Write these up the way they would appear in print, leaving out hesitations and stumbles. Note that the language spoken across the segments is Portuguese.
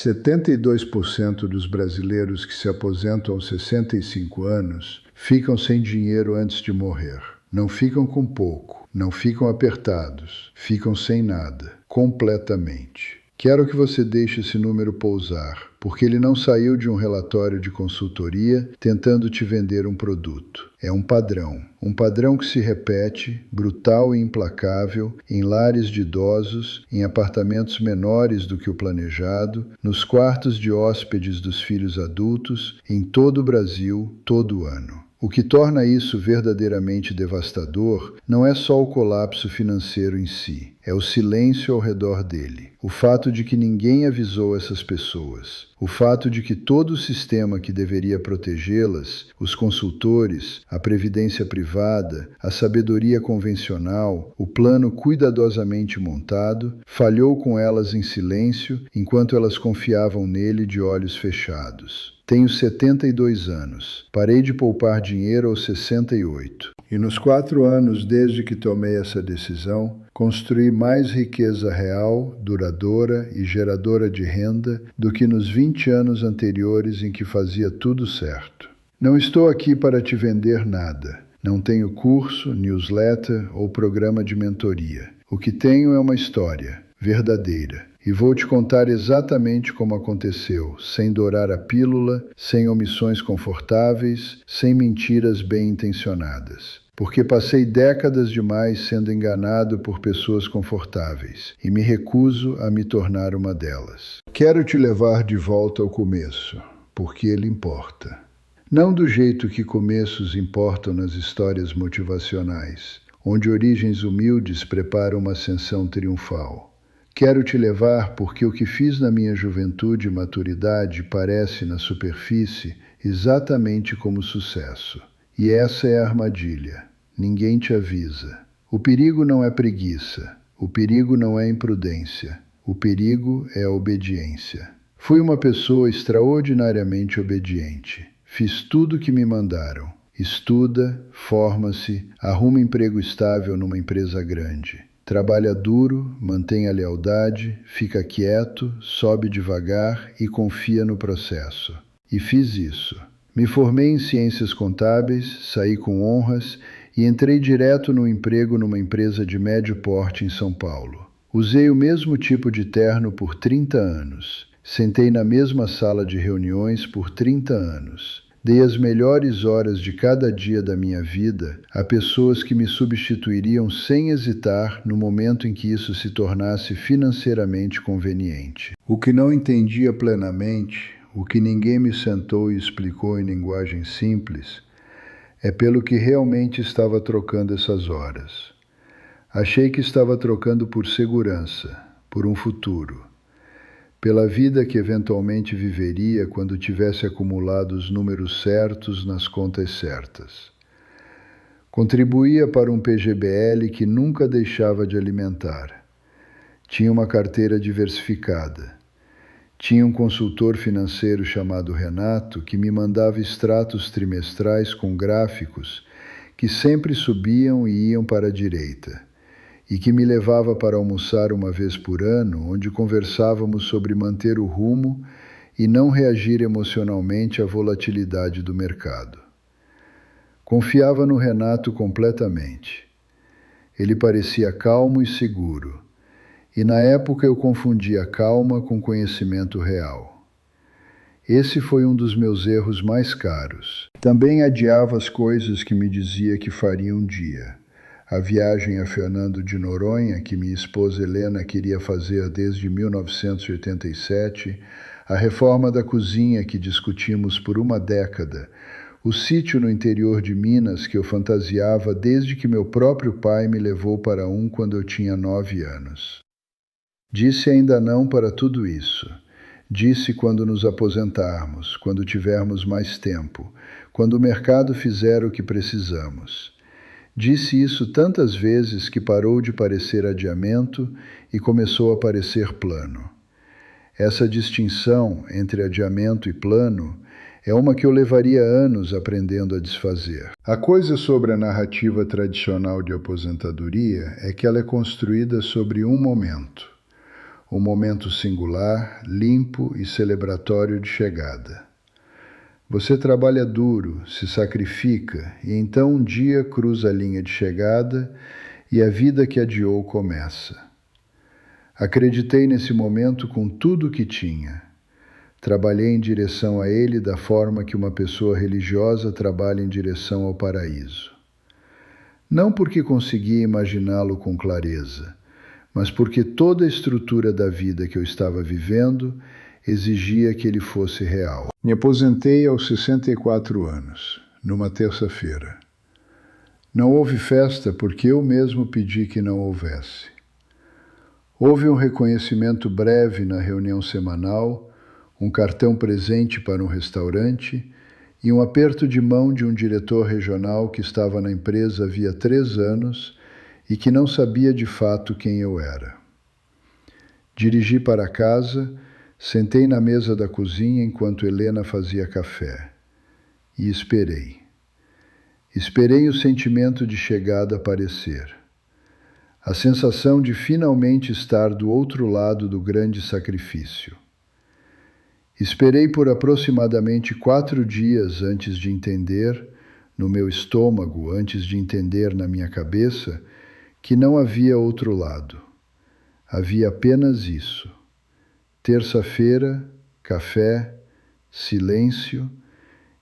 72% dos brasileiros que se aposentam aos 65 anos ficam sem dinheiro antes de morrer. Não ficam com pouco, não ficam apertados, ficam sem nada, completamente. Quero que você deixe esse número pousar, porque ele não saiu de um relatório de consultoria tentando te vender um produto. É um padrão que se repete, brutal e implacável, em lares de idosos, em apartamentos menores do que o planejado, nos quartos de hóspedes dos filhos adultos, em todo o Brasil, todo ano. O que torna isso verdadeiramente devastador não é só o colapso financeiro em si, é o silêncio ao redor dele. O fato de que ninguém avisou essas pessoas. O fato de que todo o sistema que deveria protegê-las, os consultores, a previdência privada, a sabedoria convencional, o plano cuidadosamente montado, falhou com elas em silêncio enquanto elas confiavam nele de olhos fechados. Tenho 72 anos. Parei de poupar dinheiro aos 68. E nos 4 anos desde que tomei essa decisão, construí mais riqueza real, duradoura e geradora de renda do que nos 20 anos anteriores em que fazia tudo certo. Não estou aqui para te vender nada. Não tenho curso, newsletter ou programa de mentoria. O que tenho é uma história verdadeira. E vou te contar exatamente como aconteceu, sem dourar a pílula, sem omissões confortáveis, sem mentiras bem-intencionadas. Porque passei décadas demais sendo enganado por pessoas confortáveis e me recuso a me tornar uma delas. Quero te levar de volta ao começo, porque ele importa. Não do jeito que começos importam nas histórias motivacionais, onde origens humildes preparam uma ascensão triunfal. Quero te levar porque o que fiz na minha juventude e maturidade parece, na superfície, exatamente como sucesso. E essa é a armadilha. Ninguém te avisa. O perigo não é preguiça. O perigo não é imprudência. O perigo é a obediência. Fui uma pessoa extraordinariamente obediente. Fiz tudo o que me mandaram. Estuda, forma-se, arruma emprego estável numa empresa grande. Trabalha duro, mantém a lealdade, fica quieto, sobe devagar e confia no processo. E fiz isso. Me formei em ciências contábeis, saí com honras e entrei direto no emprego numa empresa de médio porte em São Paulo. Usei o mesmo tipo de terno por 30 anos. Sentei na mesma sala de reuniões por 30 anos. Dei as melhores horas de cada dia da minha vida a pessoas que me substituiriam sem hesitar no momento em que isso se tornasse financeiramente conveniente. O que não entendia plenamente, o que ninguém me sentou e explicou em linguagem simples, é pelo que realmente estava trocando essas horas. Achei que estava trocando por segurança, por um futuro. Pela vida que eventualmente viveria quando tivesse acumulado os números certos nas contas certas. Contribuía para um PGBL que nunca deixava de alimentar. Tinha uma carteira diversificada. Tinha um consultor financeiro chamado Renato que me mandava extratos trimestrais com gráficos que sempre subiam e iam para a direita. E que me levava para almoçar uma vez por ano, onde conversávamos sobre manter o rumo e não reagir emocionalmente à volatilidade do mercado. Confiava no Renato completamente. Ele parecia calmo e seguro, e na época eu confundia calma com conhecimento real. Esse foi um dos meus erros mais caros. Também adiava as coisas que me dizia que faria um dia. A viagem a Fernando de Noronha, que minha esposa Helena queria fazer desde 1987, a reforma da cozinha que discutimos por uma década, o sítio no interior de Minas que eu fantasiava desde que meu próprio pai me levou para um quando eu tinha 9 anos. Disse ainda não para tudo isso. Disse quando nos aposentarmos, quando tivermos mais tempo, quando o mercado fizer o que precisamos. Disse isso tantas vezes que parou de parecer adiamento e começou a parecer plano. Essa distinção entre adiamento e plano é uma que eu levaria anos aprendendo a desfazer. A coisa sobre a narrativa tradicional de aposentadoria é que ela é construída sobre um momento. um momento singular, limpo e celebratório de chegada. Você trabalha duro, se sacrifica e então um dia cruza a linha de chegada e a vida que adiou começa. Acreditei nesse momento com tudo o que tinha. Trabalhei em direção a ele da forma que uma pessoa religiosa trabalha em direção ao paraíso. Não porque conseguia imaginá-lo com clareza, mas porque toda a estrutura da vida que eu estava vivendo exigia que ele fosse real. Me aposentei aos 64 anos, numa terça-feira. Não houve festa porque eu mesmo pedi que não houvesse. Houve um reconhecimento breve na reunião semanal, um cartão presente para um restaurante e um aperto de mão de um diretor regional que estava na empresa havia 3 anos e que não sabia de fato quem eu era. Dirigi para casa, sentei na mesa da cozinha enquanto Helena fazia café e esperei. Esperei o sentimento de chegada aparecer. A sensação de finalmente estar do outro lado do grande sacrifício. Esperei por aproximadamente 4 dias antes de entender, no meu estômago, antes de entender na minha cabeça, que não havia outro lado. Havia apenas isso. Terça-feira, café, silêncio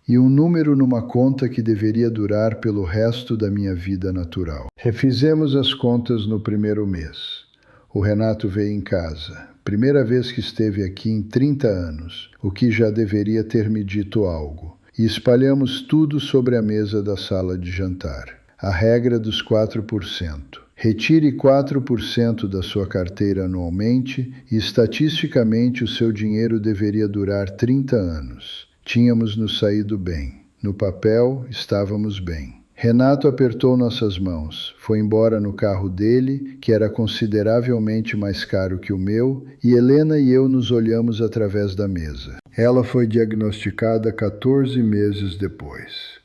e um número numa conta que deveria durar pelo resto da minha vida natural. Refizemos as contas no primeiro mês. O Renato veio em casa. Primeira vez que esteve aqui em 30 anos, o que já deveria ter me dito algo. E espalhamos tudo sobre a mesa da sala de jantar. A regra dos 4%. Retire 4% da sua carteira anualmente e, estatisticamente, o seu dinheiro deveria durar 30 anos. Tínhamos nos saído bem. No papel, estávamos bem. Renato apertou nossas mãos, foi embora no carro dele, que era consideravelmente mais caro que o meu, e Helena e eu nos olhamos através da mesa. Ela foi diagnosticada 14 meses depois.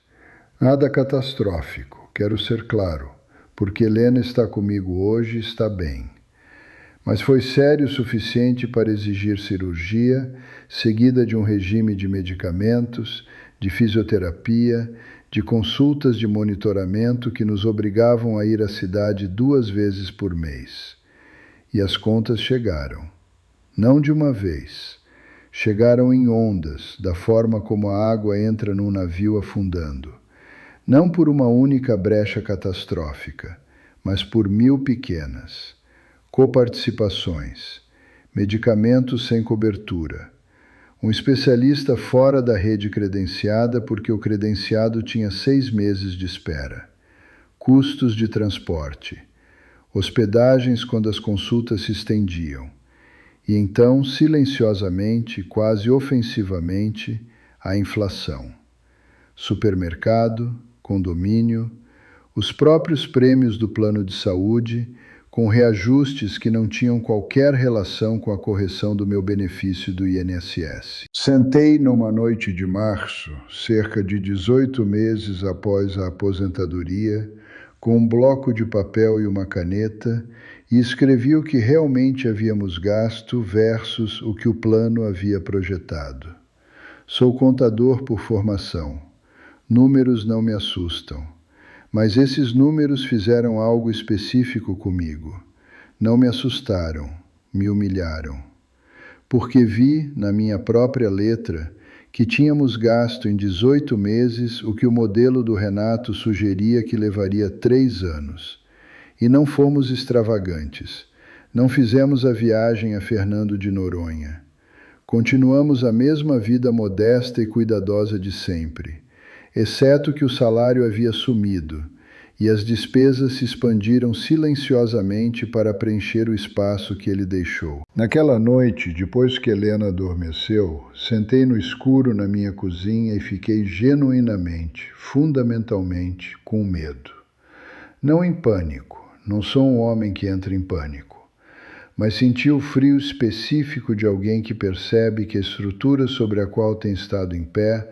Nada catastrófico, quero ser claro, porque Helena está comigo hoje e está bem. Mas foi sério o suficiente para exigir cirurgia, seguida de um regime de medicamentos, de fisioterapia, de consultas de monitoramento que nos obrigavam a ir à cidade 2 vezes por mês. E as contas chegaram. Não de uma vez. Chegaram em ondas, da forma como a água entra num navio afundando. Não por uma única brecha catastrófica, mas por 1000 pequenas. Coparticipações, medicamentos sem cobertura, um especialista fora da rede credenciada porque o credenciado tinha 6 meses de espera, custos de transporte, hospedagens quando as consultas se estendiam, e então, silenciosamente, quase ofensivamente, a inflação. Supermercado, condomínio, os próprios prêmios do plano de saúde, com reajustes que não tinham qualquer relação com a correção do meu benefício do INSS. Sentei numa noite de março, cerca de 18 meses após a aposentadoria, com um bloco de papel e uma caneta, e escrevi o que realmente havíamos gasto versus o que o plano havia projetado. Sou contador por formação. Números não me assustam. Mas esses números fizeram algo específico comigo. Não me assustaram, me humilharam. Porque vi, na minha própria letra, que tínhamos gasto em 18 meses o que o modelo do Renato sugeria que levaria 3 anos. E não fomos extravagantes. Não fizemos a viagem a Fernando de Noronha. Continuamos a mesma vida modesta e cuidadosa de sempre. Exceto que o salário havia sumido, e as despesas se expandiram silenciosamente para preencher o espaço que ele deixou. Naquela noite, depois que Helena adormeceu, sentei no escuro na minha cozinha e fiquei genuinamente, fundamentalmente, com medo. Não em pânico, não sou um homem que entra em pânico, mas senti o frio específico de alguém que percebe que a estrutura sobre a qual tem estado em pé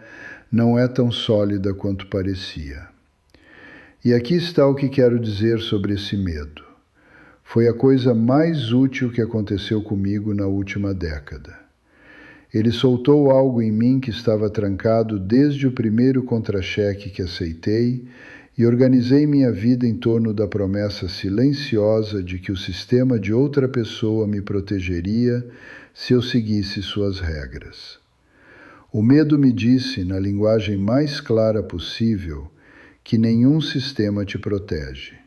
não é tão sólida quanto parecia. E aqui está o que quero dizer sobre esse medo. Foi a coisa mais útil que aconteceu comigo na última década. Ele soltou algo em mim que estava trancado desde o primeiro contra-cheque que aceitei e organizei minha vida em torno da promessa silenciosa de que o sistema de outra pessoa me protegeria se eu seguisse suas regras. O medo me disse, na linguagem mais clara possível, que nenhum sistema te protege,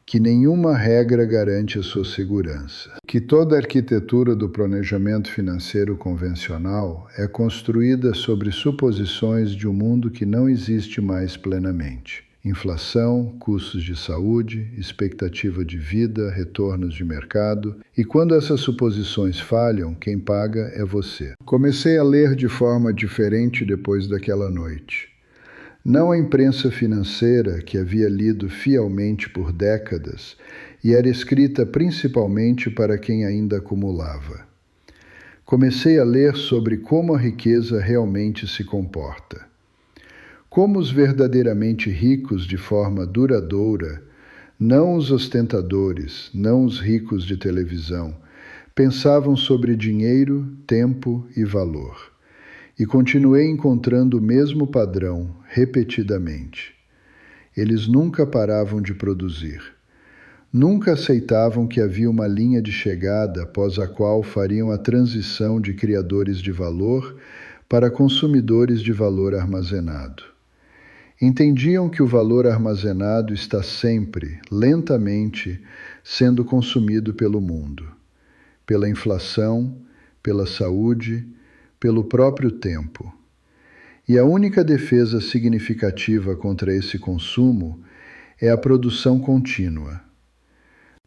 que nenhuma regra garante a sua segurança, que toda a arquitetura do planejamento financeiro convencional é construída sobre suposições de um mundo que não existe mais plenamente. Inflação, custos de saúde, expectativa de vida, retornos de mercado, e quando essas suposições falham, quem paga é você. Comecei a ler de forma diferente depois daquela noite. Não a imprensa financeira, que havia lido fielmente por décadas e era escrita principalmente para quem ainda acumulava. Comecei a ler sobre como a riqueza realmente se comporta. Como os verdadeiramente ricos de forma duradoura, não os ostentadores, não os ricos de televisão, pensavam sobre dinheiro, tempo e valor. E continuei encontrando o mesmo padrão, repetidamente. Eles nunca paravam de produzir. Nunca aceitavam que havia uma linha de chegada após a qual fariam a transição de criadores de valor para consumidores de valor armazenado. Entendiam que o valor armazenado está sempre, lentamente, sendo consumido pelo mundo, pela inflação, pela saúde, pelo próprio tempo. E a única defesa significativa contra esse consumo é a produção contínua.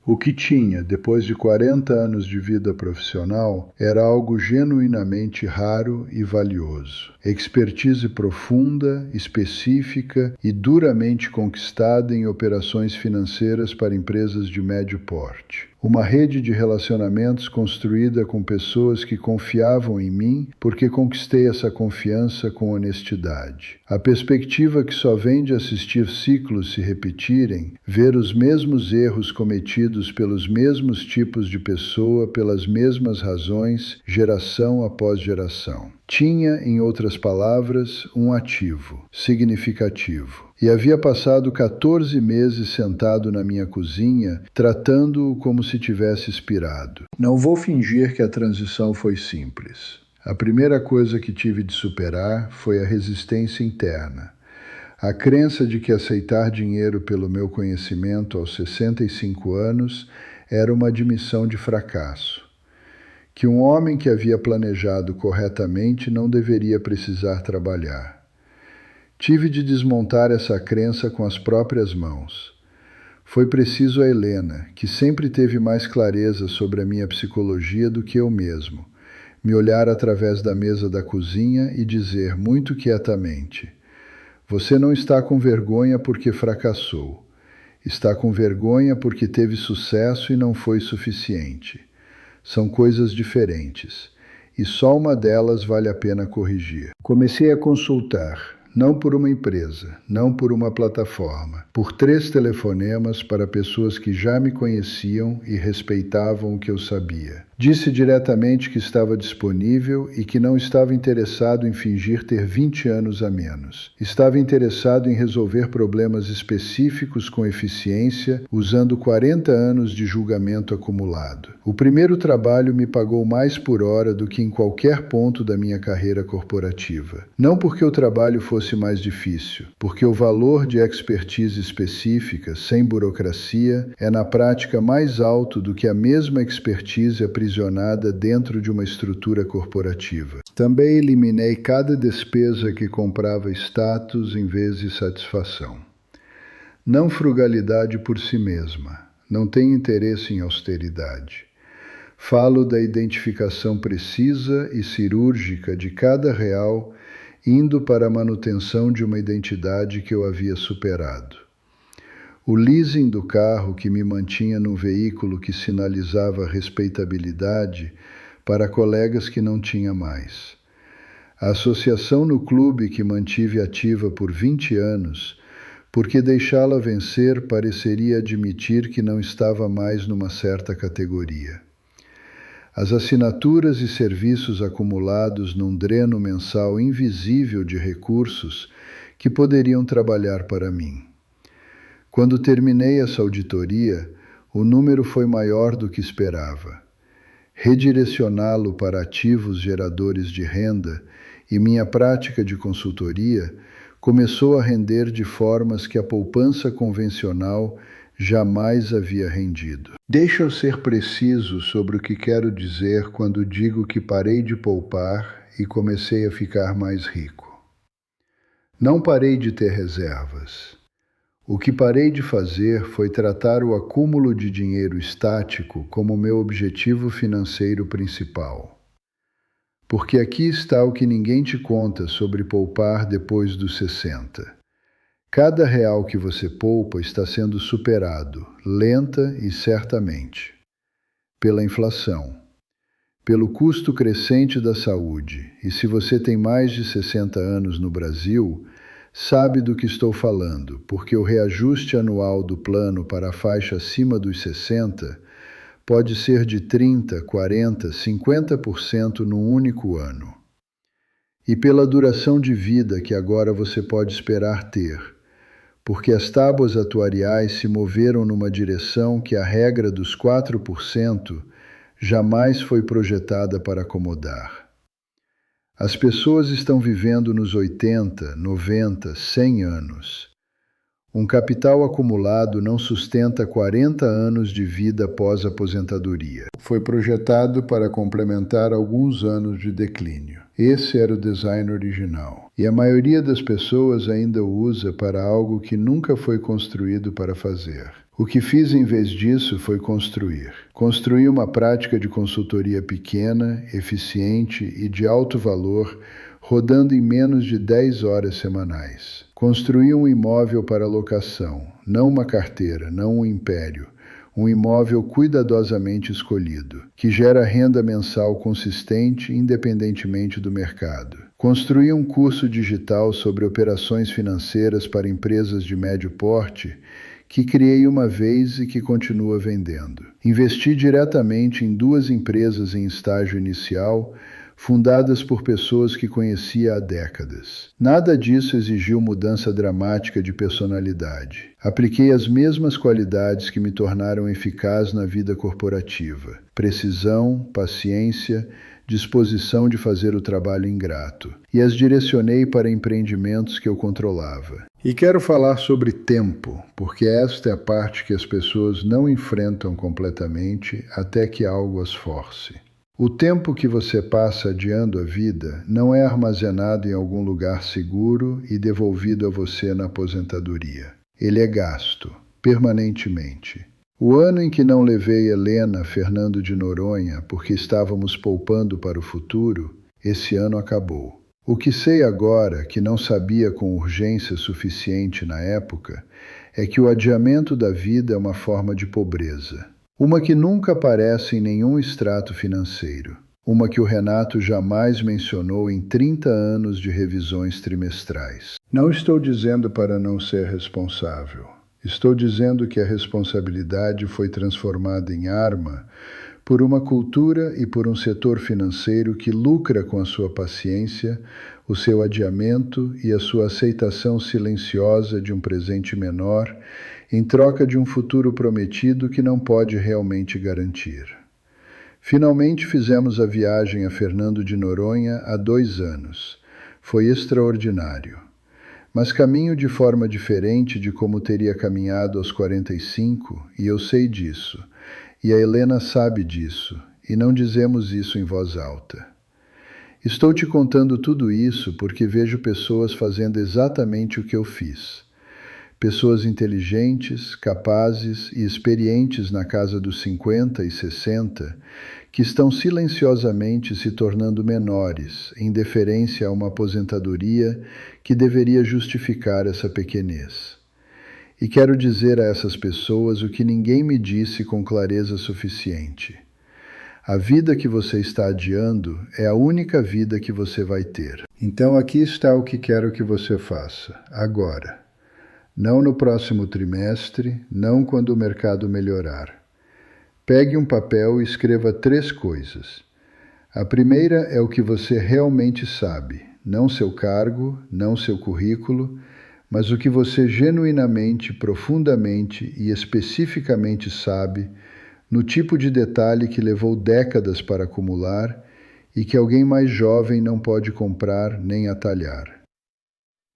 O que tinha, depois de 40 anos de vida profissional, era algo genuinamente raro e valioso. Expertise profunda, específica e duramente conquistada em operações financeiras para empresas de médio porte. Uma rede de relacionamentos construída com pessoas que confiavam em mim porque conquistei essa confiança com honestidade. A perspectiva que só vem de assistir ciclos se repetirem, ver os mesmos erros cometidos pelos mesmos tipos de pessoa, pelas mesmas razões, geração após geração. Tinha, em outras palavras, um ativo, significativo. E havia passado 14 meses sentado na minha cozinha, tratando-o como se tivesse expirado. Não vou fingir que a transição foi simples. A primeira coisa que tive de superar foi a resistência interna. A crença de que aceitar dinheiro pelo meu conhecimento aos 65 anos era uma admissão de fracasso. Que um homem que havia planejado corretamente não deveria precisar trabalhar. Tive de desmontar essa crença com as próprias mãos. Foi preciso a Helena, que sempre teve mais clareza sobre a minha psicologia do que eu mesmo, me olhar através da mesa da cozinha e dizer muito quietamente: "Você não está com vergonha porque fracassou. Está com vergonha porque teve sucesso e não foi suficiente. São coisas diferentes, e só uma delas vale a pena corrigir." Comecei a consultar, não por uma empresa, não por uma plataforma, por 3 telefonemas para pessoas que já me conheciam e respeitavam o que eu sabia. Disse diretamente que estava disponível e que não estava interessado em fingir ter 20 anos a menos. Estava interessado em resolver problemas específicos com eficiência, usando 40 anos de julgamento acumulado. O primeiro trabalho me pagou mais por hora do que em qualquer ponto da minha carreira corporativa. Não porque o trabalho fosse mais difícil, porque o valor de expertise específica, sem burocracia, é na prática mais alto do que a mesma expertise aprisionada dentro de uma estrutura corporativa. Também eliminei cada despesa que comprava status em vez de satisfação. Não frugalidade por si mesma, não tenho interesse em austeridade. Falo da identificação precisa e cirúrgica de cada real, indo para a manutenção de uma identidade que eu havia superado. O leasing do carro que me mantinha num veículo que sinalizava respeitabilidade para colegas que não tinha mais. A associação no clube que mantive ativa por 20 anos porque deixá-la vencer pareceria admitir que não estava mais numa certa categoria. As assinaturas e serviços acumulados num dreno mensal invisível de recursos que poderiam trabalhar para mim. Quando terminei essa auditoria, o número foi maior do que esperava. Redirecioná-lo para ativos geradores de renda e minha prática de consultoria começou a render de formas que a poupança convencional jamais havia rendido. Deixa eu ser preciso sobre o que quero dizer quando digo que parei de poupar e comecei a ficar mais rico. Não parei de ter reservas. O que parei de fazer foi tratar o acúmulo de dinheiro estático como meu objetivo financeiro principal. Porque aqui está o que ninguém te conta sobre poupar depois dos 60. Cada real que você poupa está sendo superado, lenta e certamente, pela inflação, pelo custo crescente da saúde, e se você tem mais de 60 anos no Brasil, sabe do que estou falando, porque o reajuste anual do plano para a faixa acima dos 60 pode ser de 30%, 40%, 50% num único ano. E pela duração de vida que agora você pode esperar ter, porque as tábuas atuariais se moveram numa direção que a regra dos 4% jamais foi projetada para acomodar. As pessoas estão vivendo nos 80, 90, 100 anos. Um capital acumulado não sustenta 40 anos de vida pós-aposentadoria. Foi projetado para complementar alguns anos de declínio. Esse era o design original. E a maioria das pessoas ainda o usa para algo que nunca foi construído para fazer. O que fiz em vez disso foi construir. Construí uma prática de consultoria pequena, eficiente e de alto valor, rodando em menos de 10 horas semanais. Construí um imóvel para locação, não uma carteira, não um império. Um imóvel cuidadosamente escolhido, que gera renda mensal consistente independentemente do mercado. Construí um curso digital sobre operações financeiras para empresas de médio porte, que criei uma vez e que continua vendendo. Investi diretamente em 2 empresas em estágio inicial, fundadas por pessoas que conhecia há décadas. Nada disso exigiu mudança dramática de personalidade. Apliquei as mesmas qualidades que me tornaram eficaz na vida corporativa: precisão, paciência, disposição de fazer o trabalho ingrato. E as direcionei para empreendimentos que eu controlava. E quero falar sobre tempo, porque esta é a parte que as pessoas não enfrentam completamente até que algo as force. O tempo que você passa adiando a vida não é armazenado em algum lugar seguro e devolvido a você na aposentadoria. Ele é gasto, permanentemente. O ano em que não levei Helena, Fernando de Noronha, porque estávamos poupando para o futuro, esse ano acabou. O que sei agora, que não sabia com urgência suficiente na época, é que o adiamento da vida é uma forma de pobreza. Uma que nunca aparece em nenhum extrato financeiro. Uma que o Renato jamais mencionou em 30 anos de revisões trimestrais. Não estou dizendo para não ser responsável. Estou dizendo que a responsabilidade foi transformada em arma por uma cultura e por um setor financeiro que lucra com a sua paciência, o seu adiamento e a sua aceitação silenciosa de um presente menor em troca de um futuro prometido que não pode realmente garantir. Finalmente fizemos a viagem a Fernando de Noronha há 2 anos. Foi extraordinário. Mas caminho de forma diferente de como teria caminhado aos 45, e eu sei disso. E a Helena sabe disso, e não dizemos isso em voz alta. Estou te contando tudo isso porque vejo pessoas fazendo exatamente o que eu fiz. Pessoas inteligentes, capazes e experientes na casa dos 50 e 60, que estão silenciosamente se tornando menores, em deferência a uma aposentadoria que deveria justificar essa pequenez. E quero dizer a essas pessoas o que ninguém me disse com clareza suficiente. A vida que você está adiando é a única vida que você vai ter. Então aqui está o que quero que você faça, agora. Não no próximo trimestre, não quando o mercado melhorar. Pegue um papel e escreva 3 coisas. A primeira é o que você realmente sabe, não seu cargo, não seu currículo, mas o que você genuinamente, profundamente e especificamente sabe, no tipo de detalhe que levou décadas para acumular e que alguém mais jovem não pode comprar nem atalhar.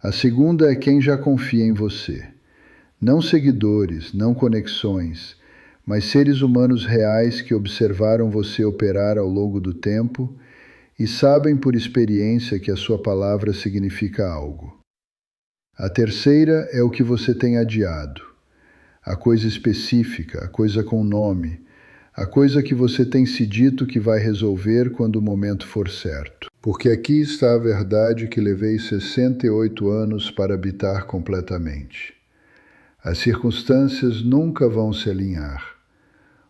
A segunda é quem já confia em você. Não seguidores, não conexões, mas seres humanos reais que observaram você operar ao longo do tempo e sabem por experiência que a sua palavra significa algo. A terceira é o que você tem adiado. A coisa específica, a coisa com nome, a coisa que você tem se dito que vai resolver quando o momento for certo. Porque aqui está a verdade que levei 68 anos para habitar completamente. As circunstâncias nunca vão se alinhar.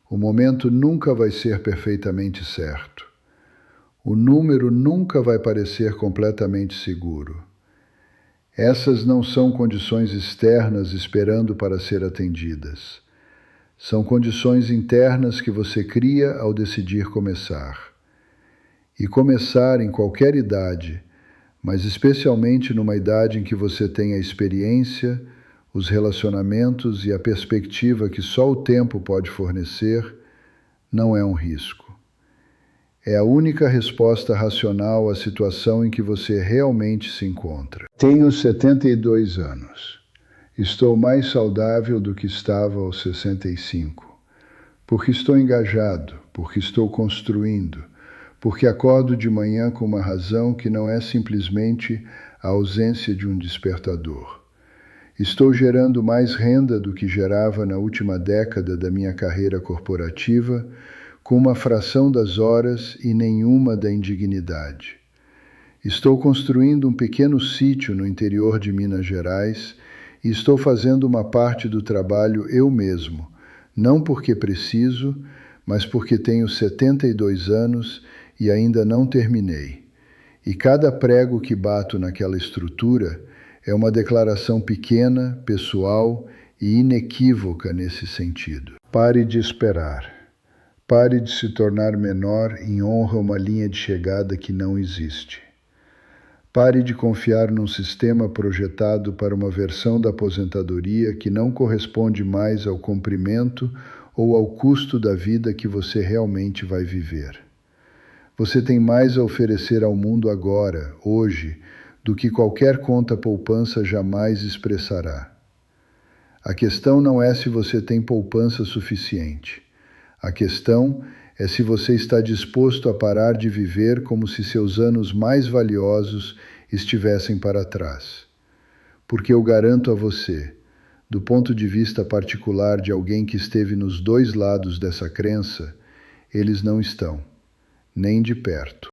O momento nunca vai ser perfeitamente certo. O número nunca vai parecer completamente seguro. Essas não são condições externas esperando para ser atendidas. São condições internas que você cria ao decidir começar. E começar em qualquer idade, mas especialmente numa idade em que você tem a experiência, os relacionamentos e a perspectiva que só o tempo pode fornecer, não é um risco. É a única resposta racional à situação em que você realmente se encontra. Tenho 72 anos. Estou mais saudável do que estava aos 65. Porque estou engajado, porque estou construindo, porque acordo de manhã com uma razão que não é simplesmente a ausência de um despertador. Estou gerando mais renda do que gerava na última década da minha carreira corporativa, com uma fração das horas e nenhuma da indignidade. Estou construindo um pequeno sítio no interior de Minas Gerais e estou fazendo uma parte do trabalho eu mesmo, não porque preciso, mas porque tenho 72 anos e ainda não terminei. E cada prego que bato naquela estrutura é uma declaração pequena, pessoal e inequívoca nesse sentido. Pare de esperar. Pare de se tornar menor em honra a uma linha de chegada que não existe. Pare de confiar num sistema projetado para uma versão da aposentadoria que não corresponde mais ao comprimento ou ao custo da vida que você realmente vai viver. Você tem mais a oferecer ao mundo agora, hoje, do que qualquer conta poupança jamais expressará. A questão não é se você tem poupança suficiente. A questão é se você está disposto a parar de viver como se seus anos mais valiosos estivessem para trás. Porque eu garanto a você, do ponto de vista particular de alguém que esteve nos 2 lados dessa crença, eles não estão, nem de perto.